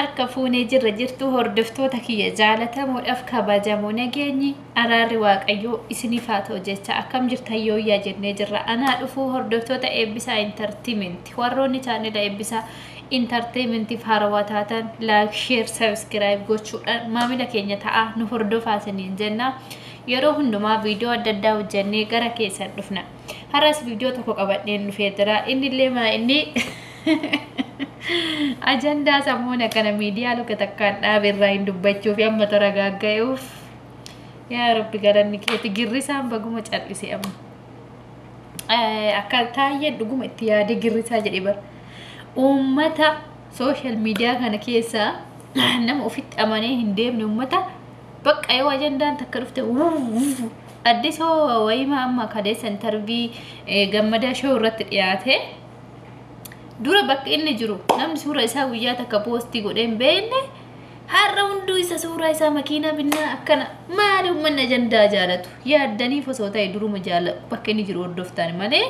harka fuunee jirra jirtu hordoftoota kiyya jaalatamuudhaaf kabajamoo nageenyi araarri waaqayyoo isiniif haa ta'u jecha akkam jirtan yooyyaa jennee jirra anaa dhufuu hordoftoota eebbisaa entertainment warroonni chaanela eebbisaa entertainmentiif haarawaa taatan like share subscribe gochuudhaan maamila keenya ta'a nu hordofaa isiniin jenna yeroo hundumaa viidiyoo adda addaa hojjennee gara keessan dhufna har'as viidiyoo tokko qabadheen dhufee jira innillee inni ajanda samuuna kana media luka takkaan dhaabirraa hin dubbachuuf amma taragaaggaa'uuf yaa rabbi garanni keeti girrisaan baguma cal'ise amma akka taayeen dhuguma itti yaade girrisaa jedhe bar ummata social media kana keessa nama ofitti amanee hin deemne ummata bakka yoo ajandaan takka dhufte addisoo wayima amma kadeessa intervii gammadaa show irratti dhiyaate dura bakka inni jiru namni suura isaa guyyaa takka poostii godheen beenne har'a hunduu isa suura isaa makiina binnaa akkana maali uummanni ajandaa jaalatu yaaddaniif osoo ta'e duruma jaalatu bakka inni jiru hordoftaan malee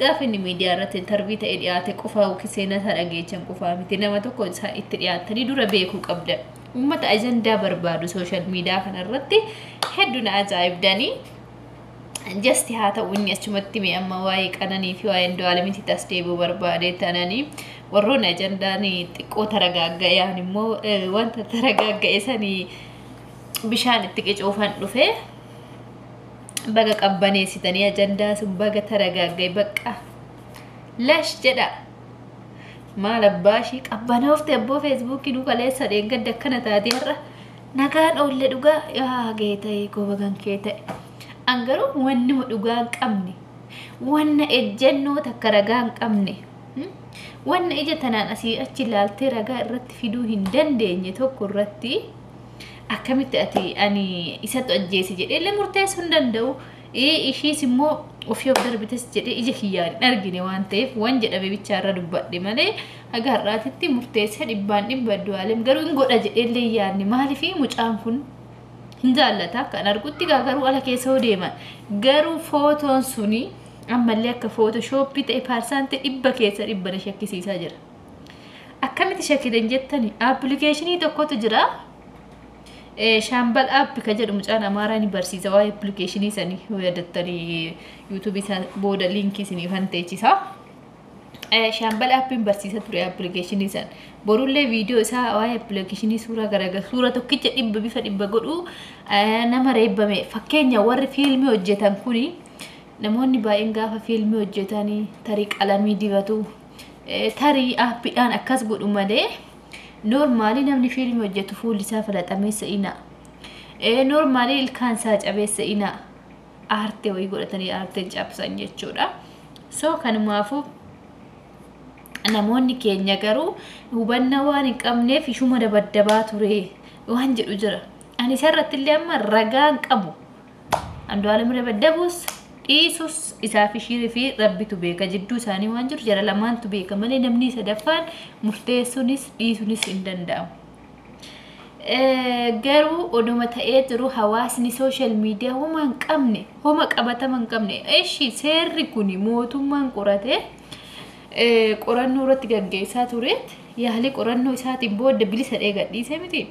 gaafa inni miidiyaa irratti intervii ta'e dhiyaate qofaa seenaa isaa dhageechan qofaa miti nama tokko isaa itti dhiyaatanii dura beekuu qabda uummata ajandaa barbaadu social media kana irratti hedduu na ajaa'ibdanii just haa ta'u inni achumatti mee amma waa'ee qananii fi waa'ee Andu'aalemitti tasdeebuu barbaade tananii warroon ajandaanii xiqqoo taragaaggaa'an immoo wanta taragaaggaa'e sanii bishaan itti qicuufan dhufe baga qabbaneessitanii ajandaa sun baga taragaaggaa'e bakka lash jedha maal abbaashii qabbanoofte abboo feesbuukii nu kaleessa dheengadda akkana taate har'a nagaan oolle dhugaa yaa geeta'e gobagan kee ta'e angaruu wanni dhugaan qabne wanna ejjennoo takka ragaan qabne wanna ija tanaan asii achi ilaaltee ragaa irratti fiduu hin dandeenye tokko irratti akkamitti ati ani isatu ajjeese jedhee murteessuu hin danda'u ishiis immoo ofii of darbites jedhee ija kiyyaan hin argine waan ta'eef waan jedhame bichaarra dubbadhe malee haga har'aatitti murteessee dhibbaan dhibba Andu'aalem garuu hin godha jedheellee yaadne maaliifi mucaan kun hin jaallata kan argutti garuu ala keessa deeman garuu footoon suni ammallee akka photoshoppii ta'e parsantii dhibba keessa dhibba na shakkisiisaa jira akkamitti shakkidan jettani applicationii tokkotu jira shambal app ka jedhu mucaan Amaaraa ni barsiisa waa'ee applicationii sanii yaadattanii YouTube isaa booda linkii isiniif hanteechisa shambal appin barsiisa ture applicationii san borullee video isaa waa'ee applicationii suuraa garaagaraa suuraa tokkicha dhibba bifa dhibba godhu nama reebbame fakkeenya warri fiilmii hojjetan kuni namoonni baay'een gaafa fiilmii hojjetanii tarii qalamii dibatu tarii appiidhaan akkas godhu malee normaalii namni fiilmii hojjetu fuulli isaa filaxameessa ina normaalii ilkaan isaa cabeessa ina aartee wayii godhatanii aarteen cabsan jechuudha so kanumaafuu namoonni keenya garuu hubannaa waan hin qabneef ishuma dabaddabaa ture waan jedhu jira ani isarratti illee amma ragaan qabu Andu'aalem dabaddabuus dhiisus isaaf ishii fi rabbitu beeka jidduu isaanii waan jiru jara lamaantu beeka malee namni sadaffaan murteessuunis dhiisuunis hin danda'amu garuu oduma ta'ee jiru hawaasni social media homa hin qabne homa qabatama hin qabne eeshi seerri kuni mootummaan qorate qorannoo irratti gaggeessaa tureet yaalii qorannoo isaatiin booda bilisa gadhiise miti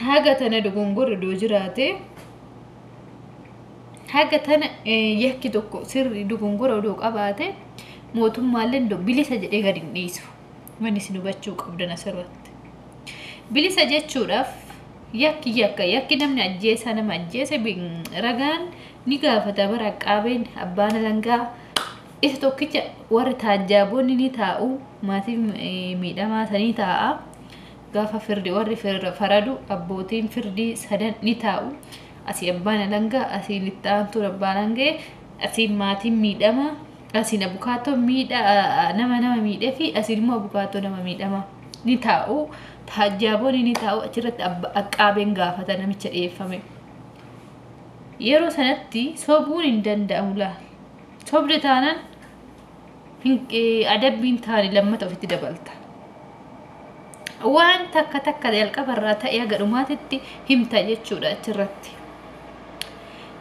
haga tana dogongorri doo jiraate haga tana yakki tokko sirri dogongora odoo qabaate mootummaallee bilisa jedhee gad hin dhiisu wanni isin hubachuu qabdan asirratti bilisa jechuudhaaf yakki namni ajjeesaa nama ajjeese ragaan ni gaafata bara qaabeen abbaan alangaa isa tokkicha warri taajjaboonni ni taa'u maatii miidhamaa sanii taa'a gaafa firdi warri faradu abbootiin firdii sadan ni taa'u asii abbaan alangaa asiin itti aantu abbaan alangee asiin maatiin miidhama asiin abukaatoo nama miidhee fi asiin immoo abukaatoo nama miidhama ni taa'u taajjaboonni ni taa'u achirratti qaabeen gaafata namicha dhiyeeffame yeroo sanatti sobuun hin danda'amu laal sobde taanaan adabbiin taani lammata ofitti dabalta waan takka jalqabarraa ta'ee gadhumaatitti himta jechuudha achirratti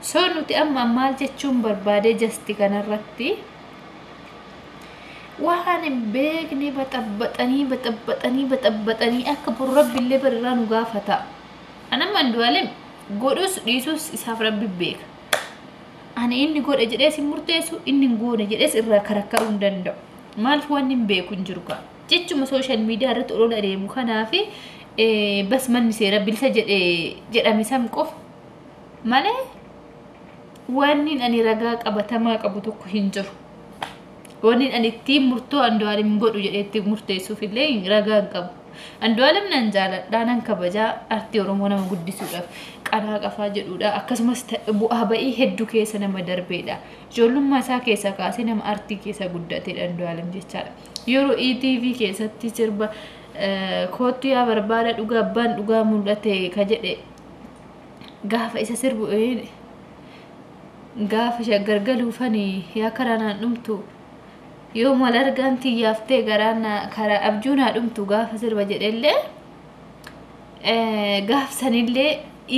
so nuti amma maal jechuun barbaade jasti kanarratti waan hin beekne baxabbaxanii akka bor rabbiillee barirraa nu gaafata. Anamma Andu'aalem godhus dhiisus isaaf rabbi beeka. Ani inni godhe jedhees hin murteessu, inni hin goone jedhees irraa karakkaruu hin danda'u. Maaliif waan hin beeku hin jiru kaa. Jechuma social media irratti olola adeemu kanaafi bas manni seera bilisa jedhame sam qofa malee wanni ani ragaa qabatamaa qabu tokko hin jiru. Wanni ani ittiin murtoo Andu'aalem godhu jedhee itti murteessuuf illee ragaa hin qabu. Andu'aalem nan jaaladha, nan kabajaa, artii Oromoo nama guddisuudhaaf qaraa qafaa jedhuudha. Akkasumas bu'aa ba'ii hedduu keessa nama darbeedha. Ijoollummaa isaa keessa kaasee nama artii keessa guddateedha Andu'aalem jechaadha. Yeroo ETV keessatti sirba kootu yaa barbaada dhugaa abbaan dhugaa mul'ate ka jedhe gaafa isa sirbu gaafa shaggargaluufanii yaa karaanaan dhumtu yoo mal argaan tiyyaaftee garaana karaa abjuunaa dhumtu gaafa sirba jedhellee gaaf sanillee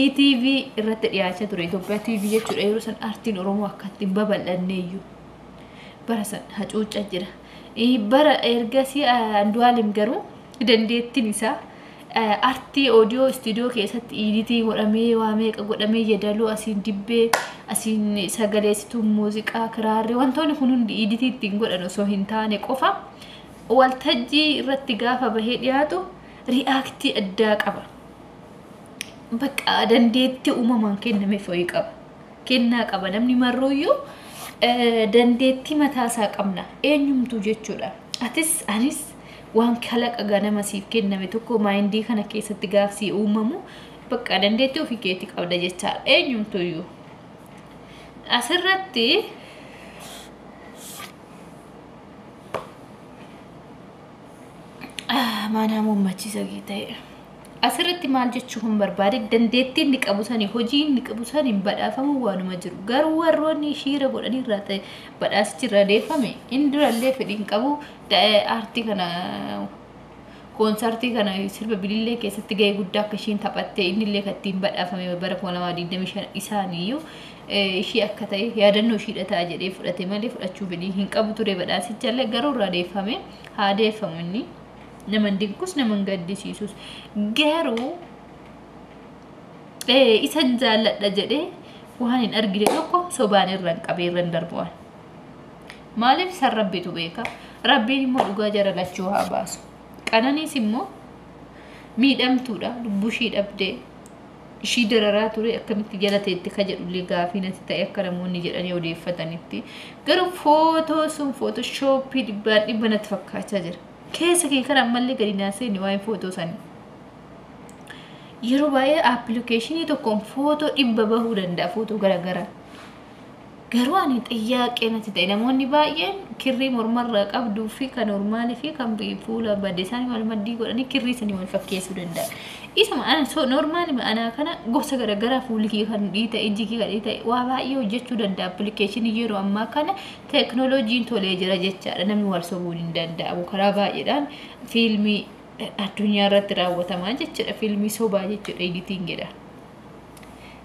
ETV irratti dhiyaachaa ture. Itoophiyaa TV jechuudha. Yeroo san artiin Oromoo akkatti babal'anneeyyuu bara san hacuucca jira. Bara ergasii Andu'aalem garuu dandeettiin isaa artii audio studio keessatti editing godhamee waa meeqa godhamee jedaluu asiin dibbee asiin sagaleessituu muuziqaa kiraarrii wantoonni kun hundi editiitiin godhan osoo hin taane qofa waltajjii irratti gaafa bahee dhiyaatu reaaktii addaa qaba. Bakka dandeettii uumamaan kenname fo'ii qaba. Kennaa qaba namni marruuyyuu dandeettii mataasaa qabna. Eenyumtuu jechuudha. Atis anis waan kalaqa ganama siif kenname tokko maayindii kana keessatti gaafsii uumamu bakka dandeettii ofii keetii qabda jechaadha. Eenyumtuuyyuu. Asirratti maanaa muummachiisa ta'e. Asirratti maal jechuun barbaade dandeettii inni qabu sanii hojii inni qabu sanii badhaafamu waanuma jiru. Garuu warroonni shiira godhanii irraa ta'e badhaasichi irra deeffame inni durallee fedhiin qabu aartii kana koonsartii kana sirba bilillee keessatti gahee guddaa akka ishiin taphattee inni illee kattiin badhaafame bara 2025 isaaniiyyuu ishii akka ta'e yaadannoo ishiidha ta'a jedhee fudhate malee fudhachuu fedhii hin qabu ture badhaasichallee garuu irraa deeffame haa deeffamu inni. Naman dinkus naman gaddisiisus garuu isan jaalladha jedhee waan hin argine tokko sobaan irraan qabee irraan darbu'an. Maaliif san rabbitu beeka? Rabbiin immoo dhugaa jara lachuu haa baasu. Qananiis immoo miidhamtuudha lubbuu ishii dhabdee ishii dararaa ture akkamitti jala teetti ka jedhullee gaafii natti ta'e akka namoonni jedhanii odeeffatanitti garuu footoo sun footooshooppii dhibba natti fakkaachaa jira. Keessa kee kan ammallee gadi naasee ni waa'ee footoo sanii. Yeroo baay'ee appilikeeshinii tokkoon footoo dhibba bahuu danda'a footoo garaagaraa. Garuu ani xiyyaaqee natti ta'e namoonni baay'een kirrii mormarraa qabduu fi kan normaalii fi kan fuula badde isaanii wal maddii godhanii kirrii sanii wal fakkeessuu danda'a. Isuma ana normaalii ma'anaa kana gosa garaagaraa fuulli kee kan dhiita ijji kee kan dhiita waa baay'ee hojjechuu danda'a appilikeeshinii yeroo ammaa kana teeknooloojiin tolee jira jechaadha namni wal sobuu hin danda'amu karaa baay'eedhaan fiilmii addunyaa irratti raawwatamaa jechuudha fiilmii sobaa jechuudha editingedha.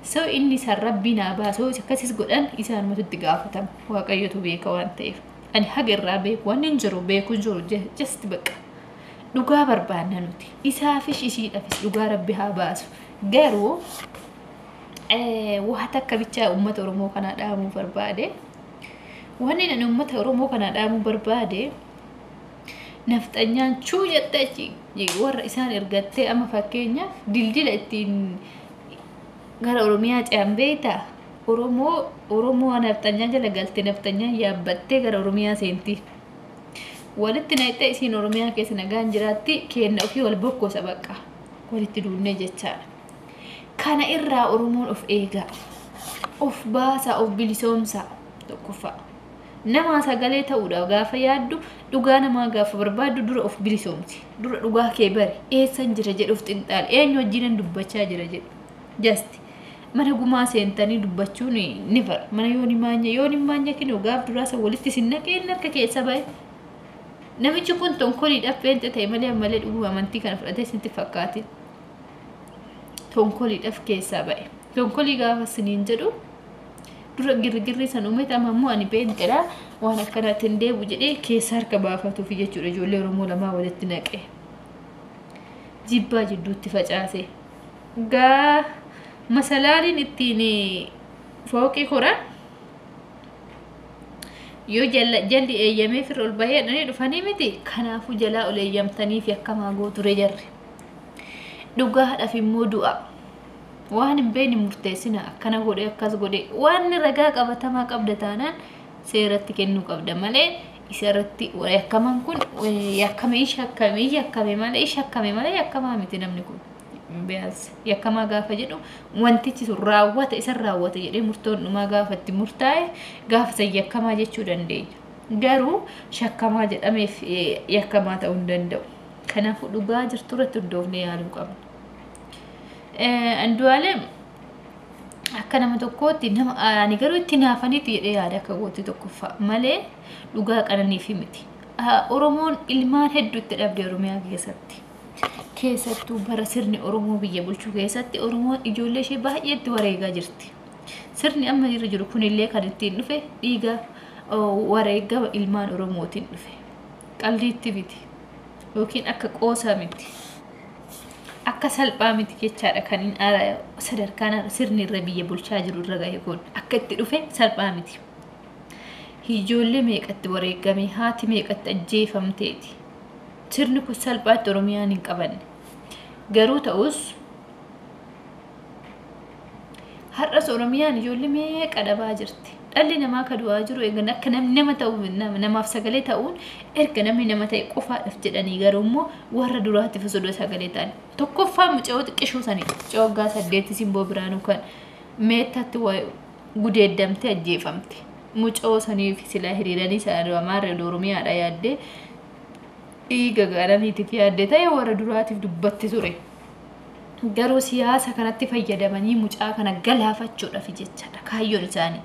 So inni san rabbiin haa baasu akkasis godhan isaan matutti gaafatama waaqayyotu beeka waan ta'eef ani haga irraa beeku waan hin jiru beeku hin jiru just bakka dhugaa barbaanna nuti isaafis ishiidhaafis dhugaa rabbi haa baasu garuu waa takka bichaa uummata Oromoo kanaa dhaamuu barbaade wanni ani uummata Oromoo kanaa dhaamuu barbaade nafxanyaan chuu jettachi warra isaan ergattee amma fakkeenyaaf dildila ittiin gara Oromiyaa ce'ambeeta Oromoo nafxanyaan jala galte nafxanyaan yaabbattee gara Oromiyaa seenti. Walitti naqxee isiin Oromiyaa keessa nagaan jiraatti kenna ofii wal bokkoosa bakka walitti duunnee jechaadha. Kana irraa Oromoon of eegaa of baasaa of bilisoomsaa tokkoffaa. Nama sagalee ta'uudha gaafa yaaddu dhugaa namaa gaafa barbaaddu dura of bilisoomsi dura dhugaa kee bari eessan jira jedhuuf xinxaal eenyu wajjinan dubbachaa jira jedhu just mana gumaa seentanii dubbachuun ni fara mana yooni maanya kinoo gaaf duraasa walitti sinnaqeen harka keessa bahe namichi kun tonkoliidhaaf feente ta'e malee dhuguu amantii kana fudhatee sitti fakkaate tonkoliidhaaf keessaa bahe tonkolii gaafa siniin jedhu dura girgirri san uume tamammoo ani beentedha waan akkanaatti hin deebu jedhee keessa harka baafatuuf jechuudha ijoollee Oromoo lamaa walitti naqee jibbaa jidduutti facaase gaa masalaaliin ittiin fooqii koran yoo jalli eeyyamee firra ol bahee dhanii dhufanii miti kanaafuu jalaa ol eeyyamtanii fi akkamaa gooture jarri dhugaadhaaf immoo du'a waan hin beekne murteessina akkana godhe akkas godhe waan ragaa qabatamaa qabda taanaan seeratti kennuu qabda malee isarratti yakkamaan kun yakkame malee yakkamaa miti namni kun beas yakkamaa gaafa jedhu wantichi sun raawwata isa raawwata jedhee murtoon dhumaa gaafatti murtaa'e gaafa san yakkamaa jechuu dandeenya garuu shakkamaa jedhameef yakkamaa ta'uu hin danda'u kanaafuu dhugaa jirturratti hundoofnee yaaluu qabna Andu'aalem akka nama tokkootti nama ani garuu itti naafaniiti jedhee yaada akka gooti tokkoffaa malee dhugaa qananiif miti Oromoon ilmaan hedduu itti dhabde Oromiyaa keessattuu bara sirni Oromoo biyya bulchuu keessatti Oromoon ijoollee ishee baay'eetti wareegaa jirti sirni amma irra jiru kunillee kan ittiin dhufe dhiiga wareegama ilmaan Oromootiin dhufe qalliitti miti yookiin akka qoosaa miti akka salphaa miti jechaadha kan sadarkaan sirni irra biyya bulchaa jiru irra gahe kun akka itti dhufe salphaa miti ijoollee meeqatti wareegame haati meeqatti ajjeefamteeti sirni kun salphaatti Oromiyaan hin qabanne garuu ta'us har'as Oromiyaan ijoollee meeqa dhabaa jirti dhalli namaa ka du'aa jiru eegan akka nama ta'uu namaaf sagalee ta'uun erga namni nama ta'e qofaadhaaf jedhanii garuu immoo warra duraatti fasodoo sagalee ta'an tokkoffaa mucaa xiqqishuu sanii cooggaa 8 simboo biraanuu kan meettatti gudeeddamtee ajjeefamte mucaa saniif silaa hiriiranii isaa amaarra Oromiyaadha yaaddee dhiiga gaaraniitiif yaaddee ta'e warra duraatiif dubbatti ture garuu siyaasa kanatti fayyadamanii mucaa kana galaafachuudhaaf jechaadha kaayyoon isaanii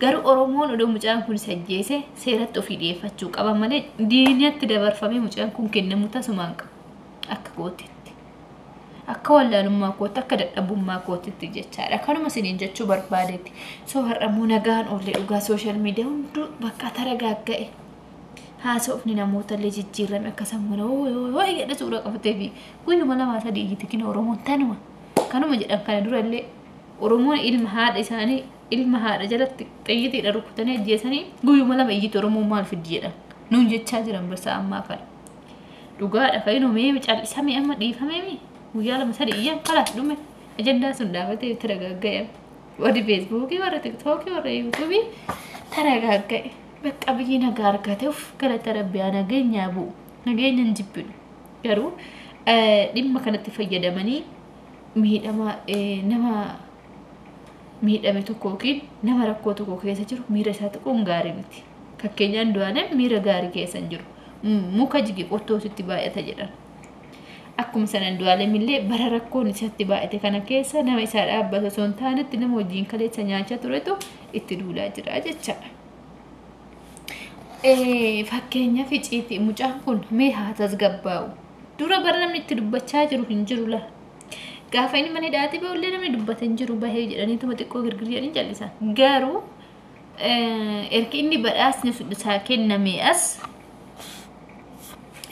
garuu Oromoon odoo mucaan kun sajjeese seeratti ofii dhiyeeffachuu qaba malee diinatti dabarfamee mucaan kun kennamu tasumaan qaba akka gootitti akka wallaalummaa kootti akka dadhabummaa kootitti jechaadha kanuma isiniin jechuu barbaadetti soo har'ammoo nagaan ollee dhugaa sooshaal miidiyaa hunduu bakka taragaaga'e haasofni namoota illee jijjiirame akka sammuna oo jedhe suura qabatee fi guyyuma lamaa sadii iyyiti kina Oromoon tanuma kanuma jedhan kana dura illee Oromoon ilma haadha isaanii ilma haadha jalatti xiyyiitiidha rukutanii ajjeesanii guyyuma lama iyyiti Oromoon maal fiddi jedhan nuun jechaa jiran barsa ammaa kana dhugaadha fayyinuu mee callisamee amma dhiifamee mi guyyaa lama sadii iyyan kalaas dhume ajandaa sun dhaabatee taragaaga'e warri feesbuukii warra tiktookii warra yuutuubii taragaaga'e bakka biyyi nagaa argateef galata rabbiyaa nageenyaa bu'u nageenyaan jibbinu garuu dhimma kanatti fayyadamanii nama miidhame tokko yookiin nama rakkoo tokko keessa jiru miira isaa xiqqoon gaarii miti fakkeenyaan Andu'aalem miira gaarii keessa hin jiru muka jige qottoo sitti baay'ata jedhan akkuma sana Andu'aalem illee bara rakkoon isatti baay'ate kana keessa nama isaa dhaabbata osoo hin taanetti nama wajjin kaleessa nyaachaa turetu itti duulaa jira jechaadha fakkeenyaaf Icciitti mucaan kun mee haa tasgabbaa'u dura bara namni itti dubbachaa jiru hin jiru la gaafa inni mana hidhaatti ba'ullee namni dubbatan jiru bahee jedhaniituma xiqqoo girgiranii jallisan garuu erga inni badhaasni isaa kenname as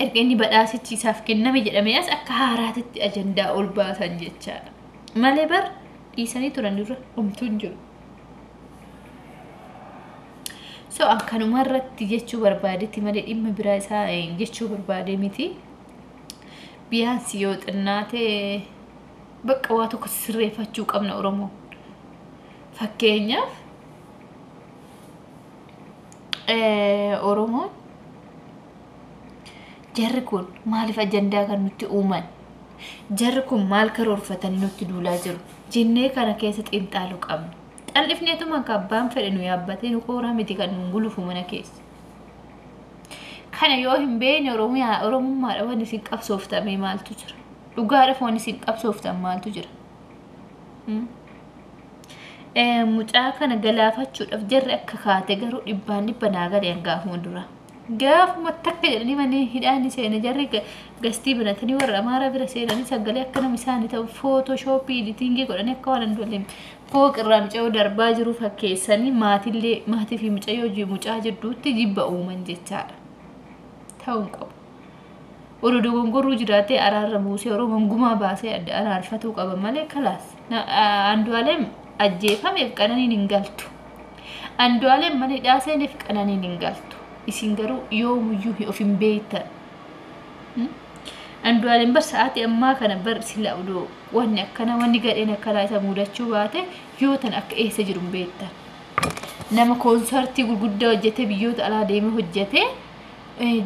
erga inni badhaasichi isaaf kenname jedhame as akka haaraatitti ajandaa ol baasan jechaadha malee bar dhiisanii turan dura homtuun jiru so akkanuma irratti jechuu barbaadetti malee dhimma biraa isaa jechuu barbaade miti biyaansi yoo xinnaatee bakka waa tokko sirreeffachuu qabna Oromoo fakkeenyaaf Oromoon jarri kun maaliif ajandaa kan nutti uuman jarri kun maal karoorfatanii nutti duulaa jiru jennee kana keessa xiinxaaluu qabna xallifneetuma akka abbaan fedhe nu yaabbatee nu qooraa miti kan nu gulufu mana keessa kana yoo hin beekne Oromummaadha waan isin qabsooftamee maaltu jira dhugaadhaaf waan isin qabsooftan maaltu jira mucaa kana galaafachuudhaaf jarri akka kaate garuu dhibba naagalee gaafuma dura gaafuma takka jedhanii manni hidhaani seena jarri gastii biratanii warra Amaaraa bira seenanii sagalee akka nama isaanii ta'u footooshooppii editingii godhanii akka waan Andu'aalem fooq irraa mucayyoo darbaa jiru fakkeessanii maatii fi mucaa jidduutti jibba uuman jechaadha. Ta'uun qabu. Olu dogongorruu jiraatee araarra buusee Oromoon gumaa baasee adda araarfatuu qaba malee kalaas. Andu'aalem ajjeefameef qananiin hin galtu. Andu'aalem mana hidhaaseeniif qananiin hin galtu. Isin garuu yoomuyyuu of hin beektan. Andu'aalem bar sa'aatii ammaa kana bar sila odoo wanni akkana wanni gadheen akkanaa isa mudachuu baate yoo tan akka eessa jiru hin beektan. Nama koonsartii gurguddaa hojjetee biyyoota alaa deemee hojjetee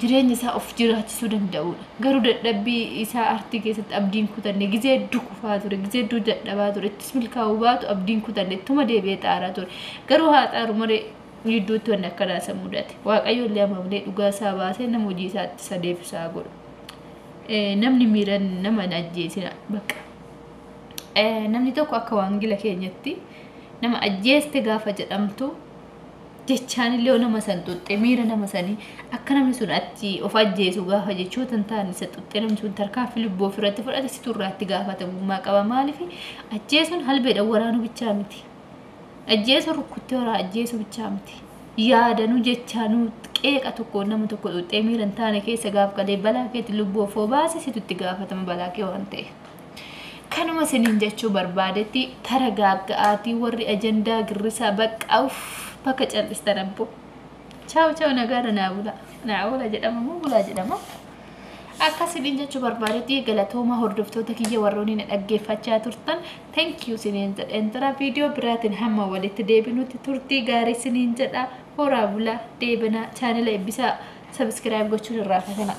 jireenya isaa of jiraachisuu danda'udha. Garuu dadhabbii isaa artii keessatti abdiin kutanne gizee hedduu kufaa ture, gizee hedduu dadhabaa ture, ittis milkaa'uu baatu abdiin kutanne ittuma deebi'ee xaaraa ture. Garuu haa xaaru malee gidduutti wanni akkanaa isa mudate. Waaqayyo illee amamlee dhugaa isaa baasee nama hojii isaatti isa deebisaa godha. Namni miiran nama hin ajjeesina bakka. Namni tokko akka waangila keenyatti nama ajjeeste gaafa jedhamtu jechaan illee nama san xuxxe miira nama sanii akka namni sun achi of ajjeesu gaafa jechoota ta'an isa xuxxe namni sun tarkaanfii lubbuu ofirratti fudhate situ irratti gaafatamummaa qaba. Maaliif ajjeesuun halbeedhaan waraanuu bichaa miti. Ajjeesuun rukkuttee waraa ajjeesuu bichaa miti. Yaadanuu jechaanuu qeeqa tokko nama tokko xuxxee miira hin taane keessa gaaf galee balaa keetti lubbuu ofoo baase situ itti gaafatama balaa kee waan ta'eef. Kanuma siniin jechuu barbaadetti tara gaagga'aatii warri ajandaa girrisaa baqqaa'uuf bakka callistan abbo. Ciao nagaara naabula jedhama moo bulaa jedhama. Akkasiniin jechuu barbaadetti galatooma hordoftoota kiyya warroonni na dhaggeeffachaa turtan. Thank you siniin jedheen tara viidiyoo biraatiin hamma walitti deebinutti turtii gaarii siniin jedha. Horaa bulaa deebina chaanela eebbisaa subscribe gochuun irraa fakkana.